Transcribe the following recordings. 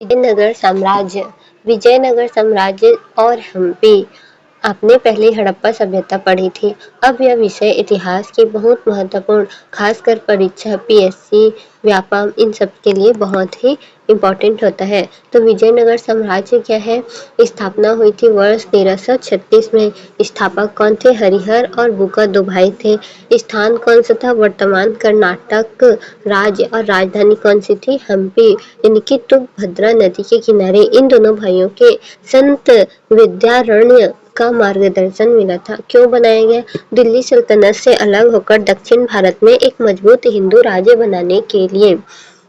विजयनगर साम्राज्य। विजयनगर साम्राज्य और हम्पी। आपने पहले हड़प्पा सभ्यता पढ़ी थी। अब यह विषय इतिहास के बहुत महत्वपूर्ण, खासकर परीक्षा, पीएससी, व्यापम, इन सब के लिए बहुत ही इम्पोर्टेंट होता है। तो विजयनगर साम्राज्य क्या है? स्थापना हुई थी वर्ष 1336 में। स्थापक कौन थे? हरिहर और बुका दो भाई थे। स्थान कौन सा था? वर्तमान कर्नाटक राज्य। और राजधानी कौन सी थी? हम्पी, यानी कि तुंगभद्रा नदी के किनारे। इन दोनों भाइयों के संत विद्यारण्य का मार्गदर्शन मिला था। क्यों बनाया गया? दिल्ली सल्तनत से अलग होकर दक्षिण भारत में एक मजबूत हिंदू राज्य बनाने के लिए।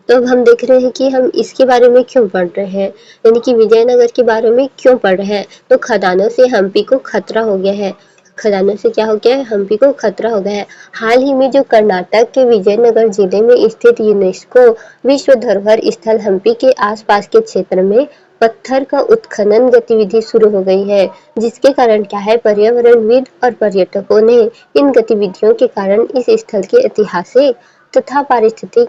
तो अब हम देख रहे हैं कि हम इसके बारे में क्यों पढ़ रहे हैं, यानी कि विजयनगर के बारे में क्यों पढ़ रहे हैं। तो खदानों से हम्पी को खतरा हो गया है। खदानों से क्या हो गया है? हम्पी को खतरा हो गया है। हाल ही में जो कर्नाटक के विजयनगर जिले में स्थित यूनेस्को विश्व धरोहर स्थल हम्पी के आसपास के क्षेत्र में पत्थर का उत्खनन गतिविधि शुरू हो गई है, जिसके कारण क्या है, पर्यावरणविद और पर्यटकों ने इन गतिविधियों के कारण इस स्थल के ऐतिहासिक तथा पारिस्थितिक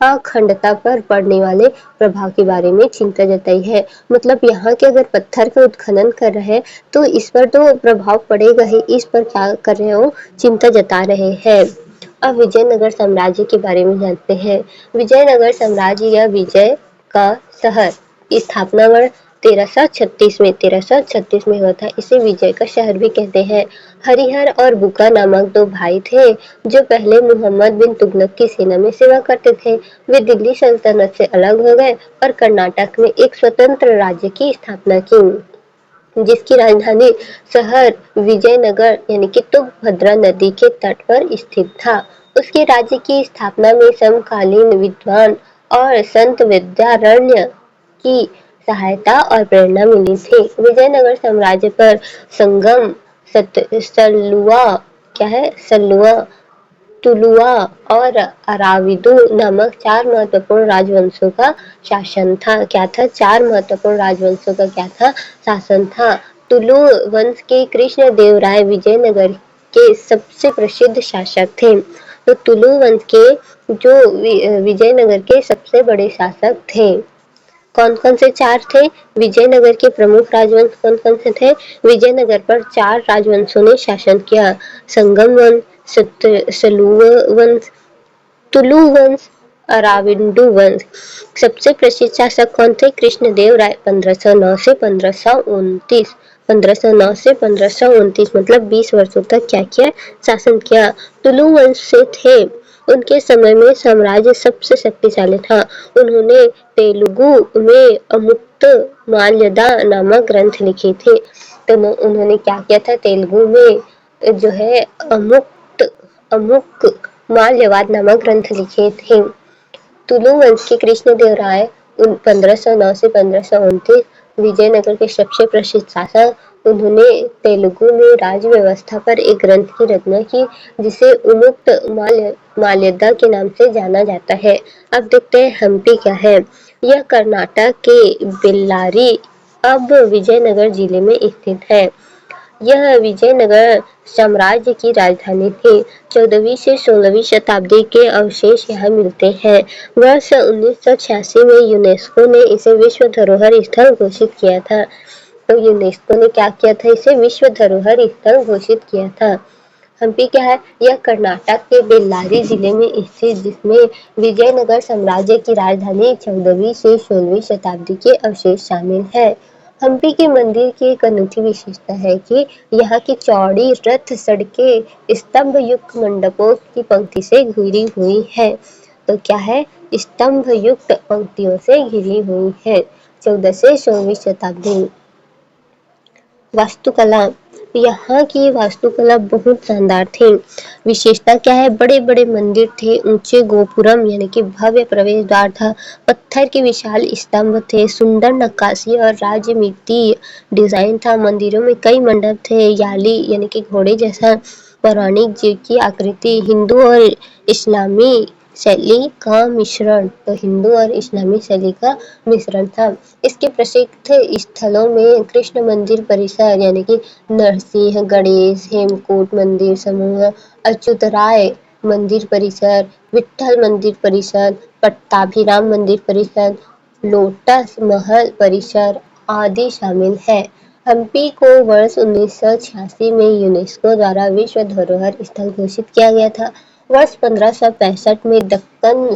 अखंडता पर पड़ने वाले प्रभाव के बारे में चिंता जताई है। मतलब यहाँ के अगर पत्थर का उत्खनन कर रहे हैं तो इस पर तो प्रभाव पड़ेगा ही, इस पर क्या कर रहे हो, चिंता जता रहे हैं। अब विजयनगर साम्राज्य के बारे में जानते हैं। विजयनगर साम्राज्य या विजय का शहर स्थापना वर्ष 1336 में हुआ था। इसे विजय का शहर भी कहते हैं। हरिहर और बुका नामक दो भाई थे जो पहले मोहम्मद बिन तुगलक की सेना में सेवा करते थे। वे दिल्ली सल्तनत से अलग हो गए और कर्नाटक में एक स्वतंत्र राज्य की स्थापना की, जिसकी राजधानी शहर विजयनगर यानी कि तुंगभद्रा नदी के तट पर स्थित था। उसके राज्य की स्थापना में समकालीन विद्वान और संत विद्यारण्य की सहायता और प्रेरणा मिली थी। विजयनगर साम्राज्य पर संगम, सल्लुआ, क्या है, सल्लुआ, तुलुआ और अराविदु नामक चार महत्वपूर्ण राजवंशों का शासन था। क्या था? चार महत्वपूर्ण राजवंशों का क्या था? शासन था। तुलु वंश के कृष्णदेवराय विजयनगर के सबसे प्रसिद्ध शासक थे। तो तुलु वंश के जो विजयनगर के सबसे बड़े शासक थे, कौन कौन से चार थे? विजयनगर के प्रमुख राजवंश कौन कौन से थे? विजयनगर पर चार राजवंशों ने शासन किया। संगम वंश, सलुवा वंश, तुलु वंश, अराविडु वंश। सबसे प्रसिद्ध शासक कौन थे? कृष्णदेव राय। 1509 से 1529, 1509 से 1529 मतलब 20 वर्षों तक क्या किया? शासन किया। तुलु वंश से थे। उनके समय में साम्राज्य सबसे शक्तिशाली था। उन्होंने तेलुगु में अमुक्त माल्यदा नामक ग्रंथ लिखे थे। तो उन्होंने क्या किया था? तेलुगु में जो है अमुक माल्यवाद नामक ग्रंथ लिखे थे। तुलु वंश के कृष्णदेवराय 1509 से 1529 विजयनगर के सबसे प्रसिद्ध शासक। उन्होंने तेलुगु में राज व्यवस्था पर एक ग्रंथ की रचना की, जिसे उन्मुक्त माल्यदा के नाम से जाना जाता है। अब देखते हैं हम्पी क्या है। यह कर्नाटक के बेल्लारी, अब विजयनगर जिले में स्थित है। यह विजयनगर साम्राज्य की राजधानी थी। 14वीं से 16वीं शताब्दी के अवशेष यहाँ मिलते हैं। वर्ष 1986 में यूनेस्को ने इसे विश्व धरोहर स्थल घोषित किया था। तो यूनेस्को ने क्या किया था? इसे विश्व धरोहर स्थल घोषित किया था। हम्पी क्या है? यह कर्नाटक के बेल्लारी जिले में स्थित, जिसमें विजयनगर साम्राज्य की राजधानी 14वीं से 16वीं शताब्दी के अवशेष शामिल है। हम्पी के मंदिर की एक अनूठी विशेषता है कि यहाँ की चौड़ी रथ सड़कें स्तंभ युक्त मंडपों की पंक्ति से घिरी हुई है। तो क्या है? स्तंभ युक्त पंक्तियों से घिरी हुई है। 14 से 16वीं शताब्दी। वास्तुकला। यहाँ की वास्तुकला बहुत शानदार थी। विशेषता क्या है? बड़े बड़े मंदिर थे, ऊंचे गोपुरम यानी कि भव्य प्रवेश द्वार था, पत्थर के विशाल स्तंभ थे, सुंदर नक्काशी और राजमितीय डिजाइन था। मंदिरों में कई मंडप थे, याली यानी कि घोड़े जैसा पौराणिक जीव की आकृति, हिंदू और इस्लामी शैली का मिश्रण, तो हिंदू और इस्लामी शैली का मिश्रण था। इसके प्रसिद्ध स्थलों में कृष्ण मंदिर परिसर यानी कि नरसिंह, गणेश, हेमकूट मंदिर समूह, अच्युतराय मंदिर परिसर, विट्ठल मंदिर परिसर, पट्टाभिराम मंदिर परिसर, लोटस महल परिसर आदि शामिल है। हम्पी को वर्ष 1986 में यूनेस्को द्वारा विश्व धरोहर स्थल घोषित किया गया था। वर्ष 1565 में दक्कन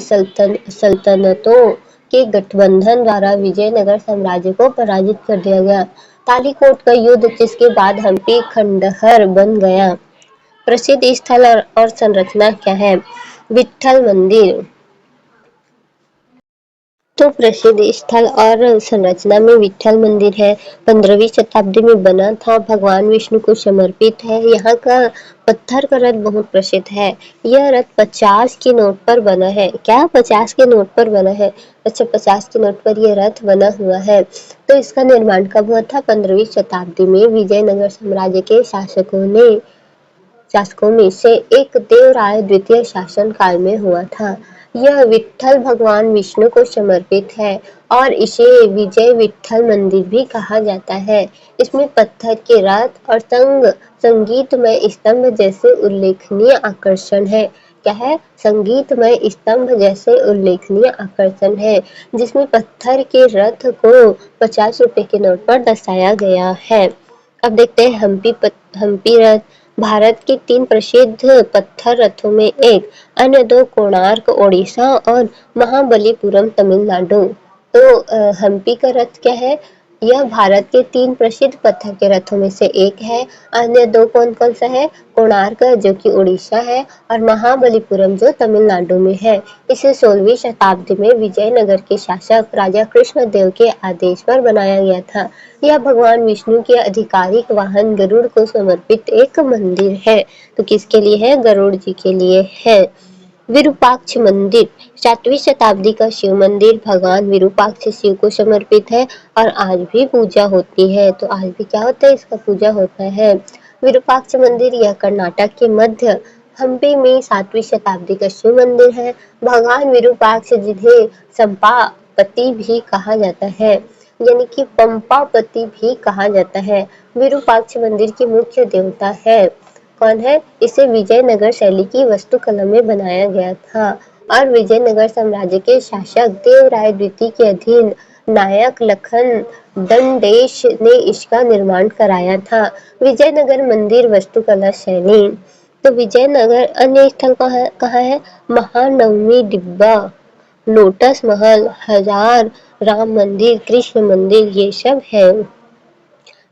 सल्तनतों के गठबंधन द्वारा विजयनगर साम्राज्य को पराजित कर दिया गया। तालीकोट का युद्ध, जिसके बाद हम्पी खंडहर बन गया। प्रसिद्ध स्थल और संरचना क्या है? विट्ठल मंदिर। तो प्रसिद्ध स्थल और संरचना में विट्ठल मंदिर है। 15वीं शताब्दी में बना था, भगवान विष्णु को समर्पित है। यहाँ का पत्थर का रथ बहुत प्रसिद्ध है। यह रथ 50 के नोट पर बना है। क्या 50 के नोट पर बना है? अच्छा, 50 के नोट पर यह रथ बना हुआ है। तो इसका निर्माण कब हुआ था? 15वीं शताब्दी में विजयनगर साम्राज्य के शासकों में से एक देवराय द्वितीय शासन काल में हुआ था। यह विट्ठल भगवान विष्णु को समर्पित है और इसे विजय विट्ठल मंदिर भी कहा जाता है। इसमें पत्थर के रथ और संगीतमय स्तंभ जैसे उल्लेखनीय आकर्षण है। क्या है? संगीतमय स्तंभ जैसे उल्लेखनीय आकर्षण है, जिसमें पत्थर के रथ को 50 रुपए के नोट पर दर्शाया गया है। अब देखते हैं हम्पी रथ। भारत के 3 प्रसिद्ध पत्थर रथों में एक, अन्य 2 कोणार्क ओडिशा और महाबलीपुरम तमिलनाडु। तो हम्पी का रथ क्या है? यह भारत के 3 प्रसिद्ध पत्थर के रथों में से एक है। अन्य 2 कौन कौन सा है? कोणार्क, जो कि उड़ीसा है, और महाबलीपुरम, जो तमिलनाडु में है। इसे 16वीं शताब्दी में विजयनगर के शासक राजा कृष्णदेव के आदेश पर बनाया गया था। यह भगवान विष्णु के आधिकारिक वाहन गरुड़ को समर्पित एक मंदिर है। तो किसके लिए है? गरुड़ जी के लिए है। विरूपाक्ष मंदिर 7वीं शताब्दी का शिव मंदिर भगवान विरूपाक्ष शिव को समर्पित है और आज भी पूजा होती है। तो आज भी क्या होता है? इसका पूजा होता है। विरूपाक्ष मंदिर यह कर्नाटक के मध्य हम्पी में 7वीं शताब्दी का शिव मंदिर है। भगवान विरूपाक्ष, जिन्हें संपापति भी कहा जाता है, यानी कि पंपापति भी कहा जाता है, विरूपाक्ष मंदिर की मुख्य देवता है। कौन है? इसे विजयनगर शैली की वास्तुकला में बनाया गया था और विजयनगर साम्राज्य के शासक देवराय द्वितीय के अधीन नायक लखन दंडेश ने इसका निर्माण कराया था। विजयनगर मंदिर वास्तुकला शैली। तो विजयनगर अन्य स्थल कहाँ है? महानवमी डिब्बा, लोटस महल, हजार राम मंदिर, कृष्ण मंदिर, ये सब है।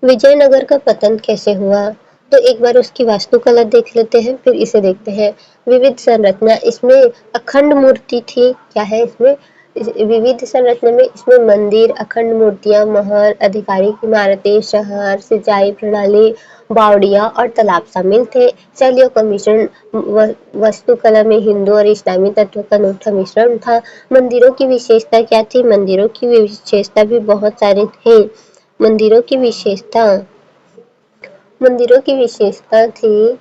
विजयनगर का पतन कैसे हुआ? तो एक बार उसकी वास्तुकला देख लेते हैं, फिर इसे देखते हैं। विविध संरचना, इसमें अखंड मूर्ति थी। क्या है इसमें? विविध संरचना में इसमें मंदिर, अखंड मूर्तियां, महल, आधिकारिक इमारतें, शहर, सिंचाई प्रणाली, बावड़िया और तालाब शामिल थे। शैलियों का मिश्रण, वास्तुकला में हिंदू और इस्लामी तत्व का अनूठा मिश्रण था। मंदिरों की विशेषता क्या थी? मंदिरों की विशेषता भी बहुत सारी थी। मंदिरों की विशेषता थी।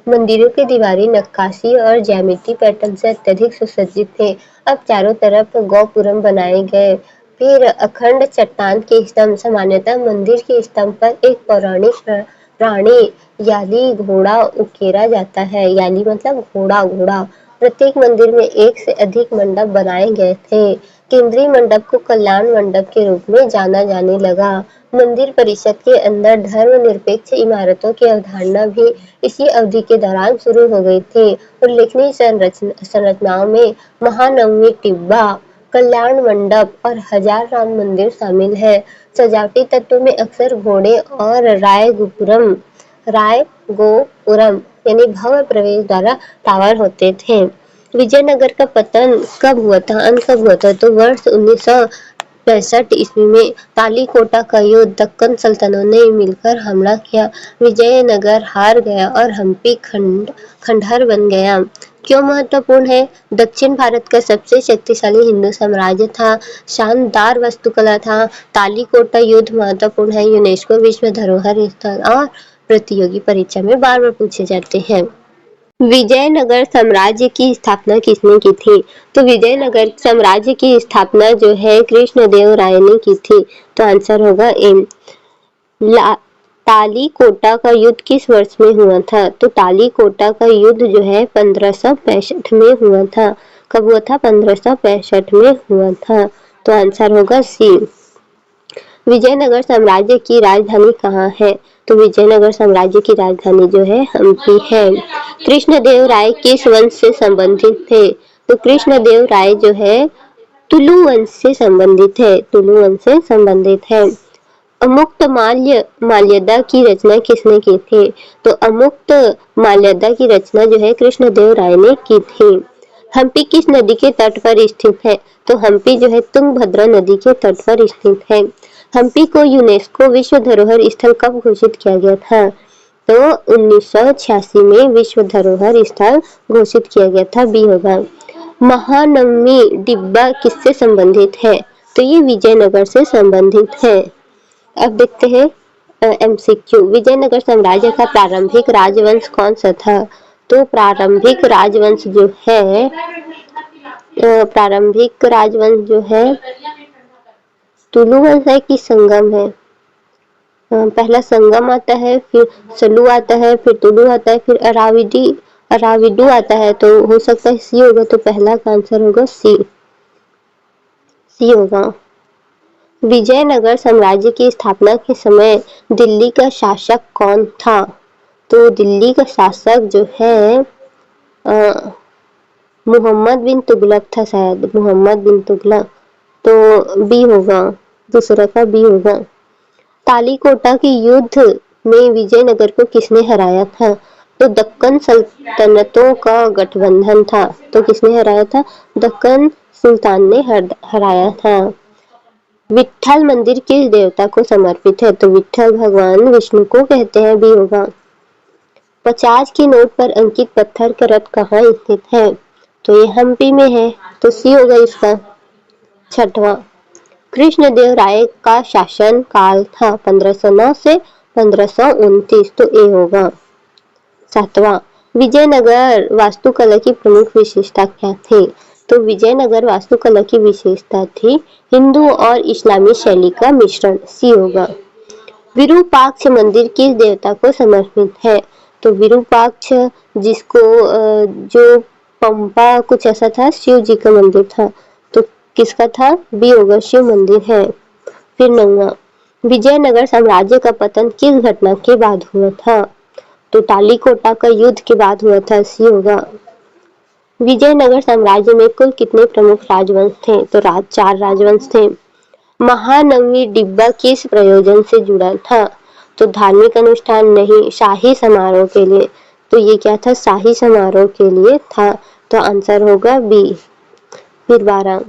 मंदिरों की दीवारें नक्काशी और ज्यामिति पैटर्न से अत्यधिक सुसज्जित थे। अब चारों तरफ गोपुरम बनाए गए। फिर अखंड चट्टान के स्तंभ, सामान्यतः मंदिर के स्तंभ पर एक पौराणिक प्राणी याली घोड़ा उकेरा जाता है। याली मतलब घोड़ा। प्रत्येक मंदिर में एक से अधिक मंडप बनाए गए थे। केंद्रीय मंडप को कल्याण मंडप के रूप में जाना जाने लगा। मंदिर परिषद के अंदर धर्मनिरपेक्ष इमारतों की अवधारणा भी इसी अवधि के दौरान शुरू हो गई थी। उल्लेखनीय संरचनाओं में महानवमी टिब्बा, कल्याण मंडप और हजार राम मंदिर शामिल है। सजावटी तत्वों में अक्सर घोड़े और राय गोपुरम यानी भव्य प्रवेश द्वारा टावर होते थे। विजयनगर का पतन कब हुआ था? अंत कब हुआ था? तो वर्ष 1965 ईस्वी में तालीकोटा का युद्ध, दक्कन सल्तनतों ने मिलकर हमला किया। विजयनगर हार गया और हम्पी खंडहर बन गया। क्यों महत्वपूर्ण है? दक्षिण भारत का सबसे शक्तिशाली हिंदू साम्राज्य था। शानदार वास्तुकला था। तालीकोटा युद्ध महत्वपूर्ण है। यूनेस्को विश्व धरोहर स्थल और प्रतियोगी परीक्षा में बार-बार पूछे जाते हैं। विजयनगर साम्राज्य की स्थापना किसने की थी? तो विजयनगर साम्राज्य की स्थापना जो है कृष्णदेव राय ने की थी। तो आंसर होगा एम। तालीकोटा का युद्ध किस वर्ष में हुआ था? तो तालीकोटा का युद्ध जो है 1565 में हुआ था। कब हुआ था? 1565 में हुआ था। तो आंसर होगा सी। विजयनगर साम्राज्य की राजधानी कहाँ है? तो विजयनगर साम्राज्य की राजधानी जो है हम्पी है। कृष्णदेव राय किस वंश से संबंधित थे? तो कृष्णदेव राय जो है तुलु वंश से संबंधित है। तुलु वंश से संबंधित है। अमुक्त माल्यदा की रचना किसने की थी? तो अमुक्त माल्यदा की रचना जो है कृष्णदेव राय ने की थी। हम्पी किस नदी के तट पर स्थित है? तो हम्पी जो है तुंगभद्रा नदी के तट पर स्थित है। हम्पी को यूनेस्को विश्व धरोहर स्थल कब घोषित किया गया था? तो 1986 में विश्व धरोहर स्थल घोषित किया गया था। बी होगा। महानवमी डिब्बा किससे संबंधित है? तो ये विजयनगर से संबंधित है। अब देखते हैं एमसीक्यू। विजयनगर साम्राज्य का प्रारंभिक राजवंश कौन सा था? तो प्रारंभिक राजवंश जो है तुलु वंश है कि संगम है? पहला संगम आता है, फिर सलू आता है, फिर तुलु आता है, फिर अराविडू आता है। तो हो सकता है सी होगा। तो पहला का आंसर होगा सी होगा। विजयनगर साम्राज्य की स्थापना के समय दिल्ली का शासक कौन था? तो दिल्ली का शासक जो है मोहम्मद बिन तुगलक था, शायद मोहम्मद बिन तुगलक। तो बी होगा, दूसरा का बी होगा। तालीकोटा के युद्ध में विजयनगर को किसने हराया था? तो दक्कन सल्तनतों का गठबंधन था। तो किसने हराया था? दक्कन सुल्तान ने हराया था। विट्ठल मंदिर किस देवता को समर्पित है? तो विट्ठल भगवान विष्णु को कहते हैं। बी होगा। 50 के नोट पर अंकित पत्थर का रथ कहाँ स्थित है? तो ये हम्पी में है। तो सी होगा इसका। छठवां, कृष्णदेव राय का शासन काल था 1509 से 1529। तो ए होगा। सातवां, विजयनगर वास्तुकला की प्रमुख विशेषता क्या थी? तो विजयनगर वास्तुकला की विशेषता थी हिंदू और इस्लामी शैली का मिश्रण। सी होगा। विरूपाक्ष मंदिर किस देवता को समर्पित है? तो विरूपाक्ष जिसको जो पंपा कुछ ऐसा था, शिव जी का मंदिर था। तो किसका था? बी होगा, शिव मंदिर है। फिर 9वां, विजयनगर साम्राज्य का पतन किस घटना के बाद हुआ था? तो तालीकोटा का युद्ध के बाद हुआ था। सी होगा। विजयनगर साम्राज्य में कुल कितने प्रमुख राजवंश थे? तो 4 राजवंश थे। महानवमी डिब्बा किस प्रयोजन से जुड़ा था? तो धार्मिक अनुष्ठान नहीं, शाही समारोह के लिए। तो ये क्या था? शाही समारोह के लिए था। तो आंसर होगा बी। फिर 12,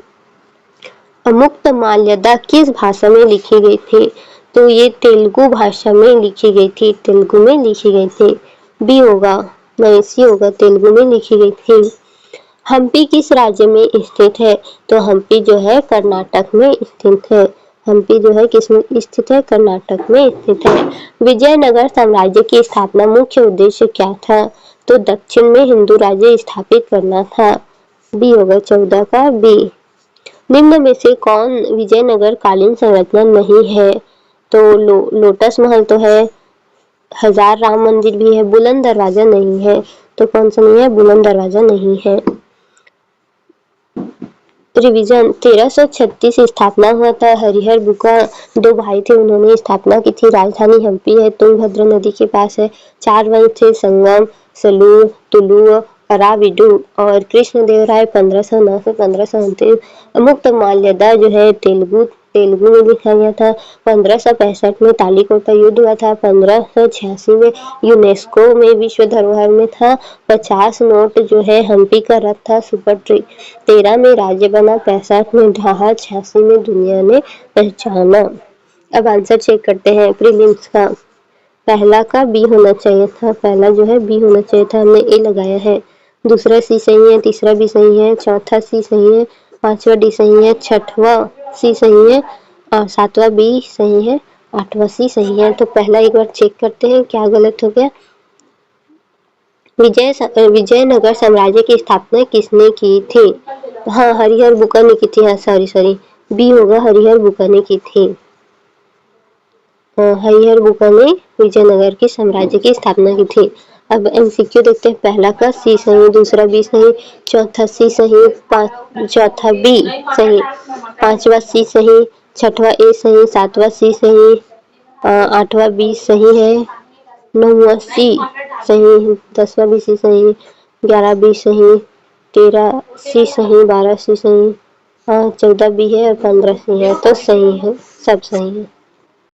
अमुक्त माल्यदा किस भाषा में लिखी गई थी? तो ये तेलुगु भाषा में लिखी गई थी। तेलुगु में लिखी गई थी। बी होगा। नहीं, सी होगा, तेलुगु में लिखी गई थी। हम्पी किस राज्य में स्थित है? तो हम्पी जो है कर्नाटक में स्थित है। हम्पी जो है किसमें स्थित है? कर्नाटक में स्थित है। विजयनगर साम्राज्य की स्थापना मुख्य उद्देश्य क्या था? तो दक्षिण में हिंदू राज्य स्थापित करना था। बी होगा, 14 का बी। निम्न में से कौन विजयनगर कालीन संरचना नहीं है? तो लोटस महल तो है, हजार राम मंदिर भी है, बुलंद दरवाजा नहीं है। तो कौन सा नहीं है? बुलंद दरवाजा नहीं है। रिवीजन, 1336 स्थापना हुआ था। हरिहर बुका 2 भाई थे, उन्होंने स्थापना की थी। राजधानी हम्पी है, तुंगभद्रा नदी के पास है। 4 वंश थे, संगम, सलूर, तुलु, अराविडू। और कृष्णदेव राय 1509 से 1529। मुक्त माल्यदा जो है तेलुगु में लिखा गया था। 1565 में तालीकोटा युद्ध हुआ था। 1586 में यूनेस्को में विश्व धरोहर में था। 50 नोट जो है हम्पी का रथ था, सुपर ट्री। 13 में राज्य बना। 65 में ढहा। 86 में दुनिया ने पहचाना। अब आंसर चेक करते हैं प्रीलिम्स का। पहला का बी होना चाहिए था। पहला जो है बी होना चाहिए था, हमने ए लगाया है। दूसरा सी सही है, तीसरा भी सही है, चौथा सी सही है, 5वां डी सही है, 6वां सी सही है और 7वां बी सही है, 8वां सी सही है। तो पहला एक बार चेक करते हैं क्या गलत हो गया। विजयनगर साम्राज्य की स्थापना किसने की थी? हाँ, हरिहर बुका ने की थी। हाँ, सॉरी बी होगा, हरिहर बुका ने की थी। हरिहर बुक्का ने विजयनगर के साम्राज्य की स्थापना की थी। अब एमसीक्यू देखते हैं। पहला का सी सही, दूसरा बी सही, चौथा सी सही, चौथा बी सही, पांचवा सी सही, छठवा ए सही, सातवां सी सही, आठवां बी सही है, नौवां सी सही, 10वां बी सी सही, 11 बी सही, 13 सी सही, 12 सी सही, 14 बी है और 15 सी है। तो सही है, सब सही है।